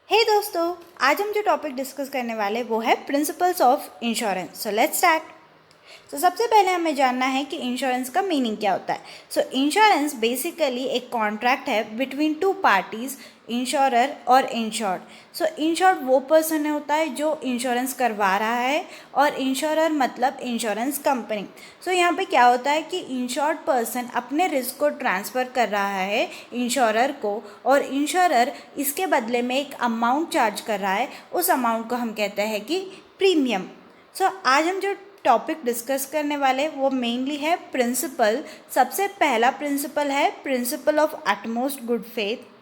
हे दोस्तों, आज हम जो टॉपिक डिस्कस करने वाले वो है principles of insurance. So let's start. तो सबसे पहले हमें जानना है कि इंश्योरेंस का मीनिंग क्या होता है। सो इंश्योरेंस बेसिकली एक कॉन्ट्रैक्ट है बिटवीन टू पार्टीज, इंश्योरर और इंश्योर्ड। सो इंश्योर्ड वो पर्सन होता है जो इंश्योरेंस करवा रहा है और इंश्योरर मतलब इंश्योरेंस कंपनी। सो यहाँ पे क्या होता है कि इंश्योर्ड पर्सन अपने रिस्क को ट्रांसफ़र कर रहा है इंश्योरर को और इंश्योरर इसके बदले में एक अमाउंट चार्ज कर रहा है। उस अमाउंट को हम कहते हैं कि प्रीमियम। सो आज हम जो टॉपिक डिस्कस करने वाले वो मेनली है प्रिंसिपल। सबसे पहला प्रिंसिपल है principle of utmost good faith.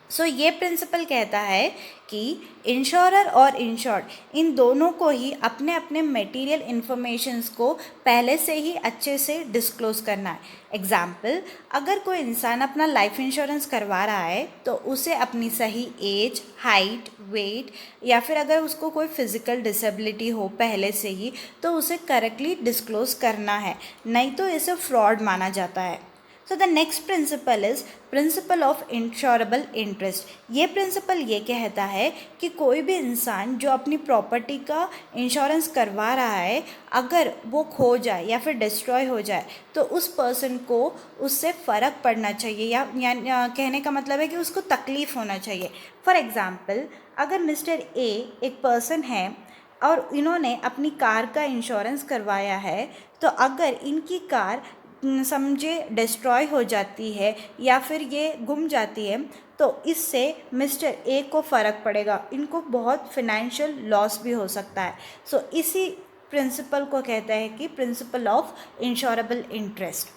So ये प्रिंसिपल कहता है कि इंश्योरर और इंश्योर्ड इन दोनों को ही अपने अपने मटेरियल इन्फॉर्मेशंस को पहले से ही अच्छे से डिस्क्लोज करना है। एग्जाम्पल, अगर कोई इंसान अपना लाइफ इंश्योरेंस करवा रहा है तो उसे अपनी सही एज, हाइट, वेट या फिर अगर उसको कोई फिजिकल डिसेबिलिटी हो पहले से ही तो उसे करेक्टली डिस्क्लोज करना है, नहीं तो इसे फ्रॉड माना जाता है। So the next principle is principal of insurable interest. ये प्रिंसिपल ये कहता है कि कोई भी इंसान जो अपनी प्रॉपर्टी का इंश्योरेंस करवा रहा है, अगर वो खो जाए या फिर डिस्ट्रॉय हो जाए तो उस पर्सन को उससे फ़र्क पड़ना चाहिए या कहने का मतलब है कि उसको तकलीफ़ होना चाहिए। फॉर एग्ज़ाम्पल, अगर मिस्टर ए एक पर्सन है और इन्होंने अपनी कार का इंश्योरेंस करवाया है, तो अगर इनकी कार समझे डिस्ट्रॉय हो जाती है या फिर ये गुम जाती है तो इससे मिस्टर ए को फ़र्क पड़ेगा, इनको बहुत फिनेंशियल लॉस भी हो सकता है। सो इसी प्रिंसिपल को कहता है कि principle of insurable interest.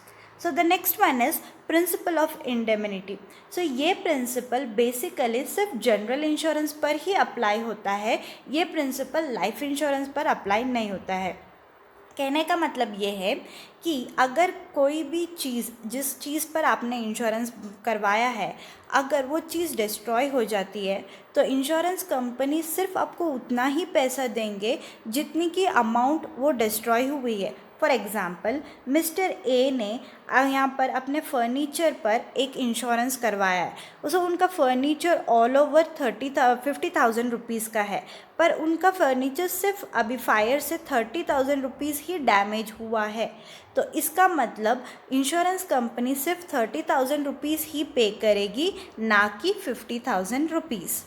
So the next one is principle of indemnity. So ये प्रिंसिपल बेसिकली सिर्फ जनरल इंश्योरेंस पर ही अप्लाई होता है, ये प्रिंसिपल लाइफ इंश्योरेंस पर अप्लाई नहीं होता है। कहने का मतलब ये है कि अगर कोई भी चीज़, जिस चीज़ पर आपने इंश्योरेंस करवाया है, अगर वो चीज़ डिस्ट्रॉय हो जाती है तो इंश्योरेंस कंपनी सिर्फ आपको उतना ही पैसा देंगे जितनी की अमाउंट वो डिस्ट्रॉय हुई है। फॉर एग्ज़ाम्पल, मिस्टर ए ने यहाँ पर अपने फर्नीचर पर एक इंश्योरेंस करवाया है। उसको उनका फर्नीचर ऑल ओवर 50,000 रुपीज़ का है, पर उनका फर्नीचर सिर्फ अभी फायर से 30,000 रुपीज़ ही डैमेज हुआ है। तो इसका मतलब इंश्योरेंस कंपनी सिर्फ 30,000 रुपीज़ ही पे करेगी, ना कि 50,000 rupees.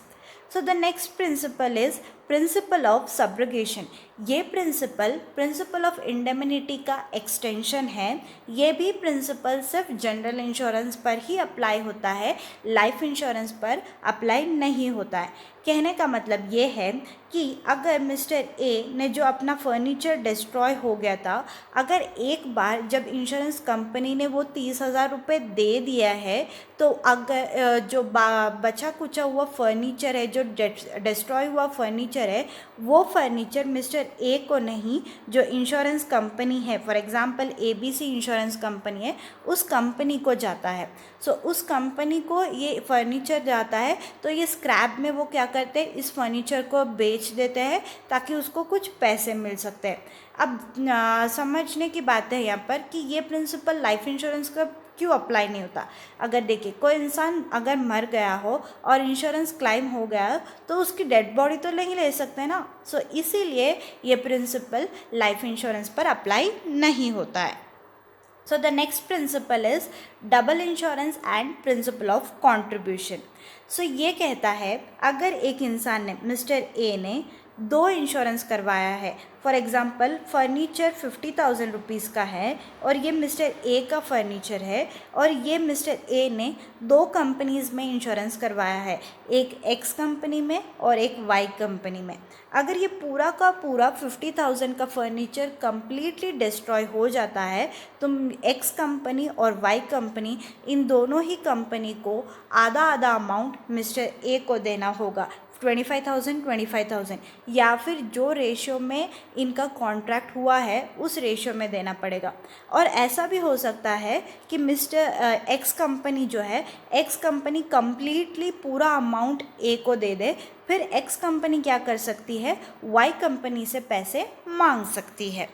So the next principal is principle of subrogation. ये प्रिंसिपल ऑफ इंडेमिनिटी का एक्सटेंशन है। ये भी प्रिंसिपल सिर्फ जनरल इंश्योरेंस पर ही अप्लाई होता है, लाइफ इंश्योरेंस पर अप्लाई नहीं होता है। कहने का मतलब ये है कि अगर मिस्टर ए ने जो अपना फर्नीचर डिस्ट्रॉय हो गया था, अगर एक बार जब इंश्योरेंस कंपनी ने वो 30,000 रुपये दे दिया है, तो अगर जो बचा कुचा हुआ फर्नीचर है, जो डिस्ट्रॉय हुआ फर्नीचर है, वो फर्नीचर मिस्टर ए को नहीं, जो इंश्योरेंस कंपनी है, for example ABC insurance company है, उस कंपनी को जाता है। सो उस कंपनी को ये फर्नीचर जाता है, तो ये स्क्रैप में वो क्या करते हैं, इस फर्नीचर को बेच देते हैं ताकि उसको कुछ पैसे मिल सकते हैं। अब समझने की बात है यहाँ पर कि ये प्रिंसिपल लाइफ इंश्योरेंस का क्यों अप्लाई नहीं होता। अगर देखिए, कोई इंसान अगर मर गया हो और इंश्योरेंस क्लेम हो गया तो उसकी डेड बॉडी तो नहीं ले सकते ना। सो इसीलिए ये प्रिंसिपल लाइफ इंश्योरेंस पर अप्लाई नहीं होता है। So the next principle is double insurance and principle of contribution. So ये कहता है, अगर एक इंसान ने, मिस्टर ए ने 2 इंश्योरेंस करवाया है, फॉर एग्ज़ाम्पल फर्नीचर 50,000 रुपीज़ का है और ये मिस्टर ए का फर्नीचर है, और ये मिस्टर ए ने 2 कंपनीज़ में इंश्योरेंस करवाया है, एक X कंपनी में और एक Y कंपनी में। अगर ये पूरा का पूरा 50,000 का फर्नीचर कम्प्लीटली डिस्ट्रॉय हो जाता है तो X कंपनी और Y कंपनी, इन दोनों ही कंपनी को आधा आधा अमाउंट मिस्टर ए को देना होगा, 25,000 या फिर जो रेशो में इनका कॉन्ट्रैक्ट हुआ है उस रेशो में देना पड़ेगा। और ऐसा भी हो सकता है कि मिस्टर X कंपनी जो है, X कंपनी कम्प्लीटली पूरा अमाउंट ए को दे दे, फिर X कंपनी क्या कर सकती है, Y कंपनी से पैसे मांग सकती है।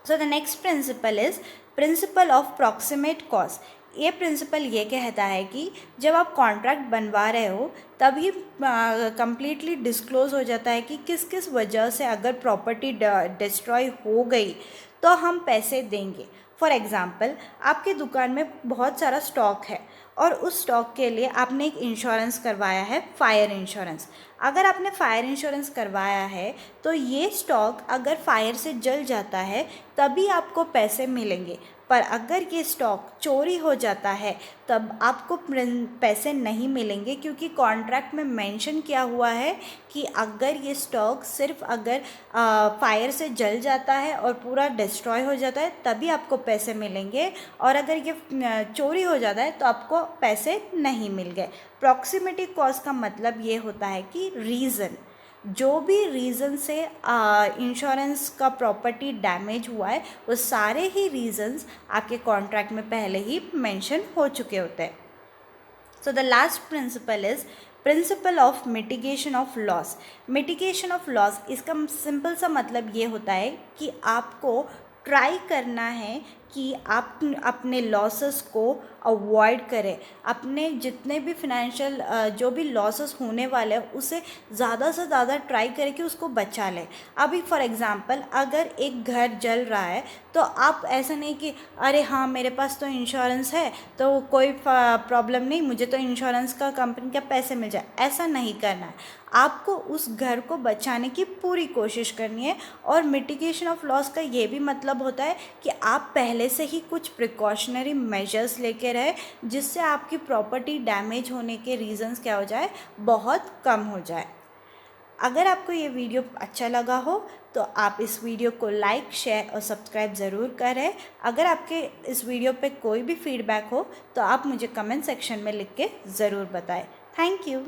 So the next principle is principle of proximate cause. ये प्रिंसिपल ये कहता है कि जब आप कॉन्ट्रैक्ट बनवा रहे हो तभी कंप्लीटली डिस्क्लोज़ हो जाता है कि किस किस वजह से अगर प्रॉपर्टी डिस्ट्रॉय हो गई तो हम पैसे देंगे। फॉर एग्ज़ाम्पल, आपकी दुकान में बहुत सारा स्टॉक है और उस स्टॉक के लिए आपने एक इंश्योरेंस करवाया है, फायर इंश्योरेंस। अगर आपने फायर इंश्योरेंस करवाया है तो ये स्टॉक अगर फायर से जल जाता है तभी आपको पैसे मिलेंगे, पर अगर ये स्टॉक चोरी हो जाता है तब आपको पैसे नहीं मिलेंगे, क्योंकि कॉन्ट्रैक्ट में मेंशन किया हुआ है कि अगर ये स्टॉक सिर्फ अगर फायर से जल जाता है और पूरा डिस्ट्रॉय हो जाता है तभी आपको पैसे मिलेंगे, और अगर ये चोरी हो जाता है तो आपको पैसे नहीं मिल गए। प्रॉक्सिमिटी कॉज का मतलब ये होता है कि रीज़न, जो भी रीज़न से इंश्योरेंस का प्रॉपर्टी डैमेज हुआ है वो सारे ही रीज़न्स आपके कॉन्ट्रैक्ट में पहले ही मेंशन हो चुके होते हैं। So the last principle is principle of mitigation of loss. Mitigation of loss, इसका सिंपल सा मतलब ये होता है कि आपको ट्राई करना है कि आप अपने लॉसेस को अवॉइड करें, अपने जितने भी फाइनेंशियल जो भी लॉसेस होने वाले हैं उसे ज़्यादा से ज़्यादा ट्राई करें कि उसको बचा लें। अभी फॉर एग्ज़ाम्पल, अगर एक घर जल रहा है तो आप ऐसा नहीं कि अरे हाँ मेरे पास तो इंश्योरेंस है तो कोई प्रॉब्लम नहीं, मुझे तो इंश्योरेंस का कंपनी का पैसे मिल जाए, ऐसा नहीं करना है। आपको उस घर को बचाने की पूरी कोशिश करनी है। और मिटिगेशन ऑफ लॉस का ये भी मतलब होता है कि आप पहले से ही कुछ प्रिकॉशनरी मेजर्स लेके रहे जिससे आपकी प्रॉपर्टी डैमेज होने के रीज़न्स क्या हो जाए, बहुत कम हो जाए। अगर आपको ये वीडियो अच्छा लगा हो तो आप इस वीडियो को लाइक, शेयर और सब्सक्राइब ज़रूर करें। अगर आपके इस वीडियो पे कोई भी फीडबैक हो तो आप मुझे कमेंट सेक्शन में लिख के ज़रूर बताएं। Thank you.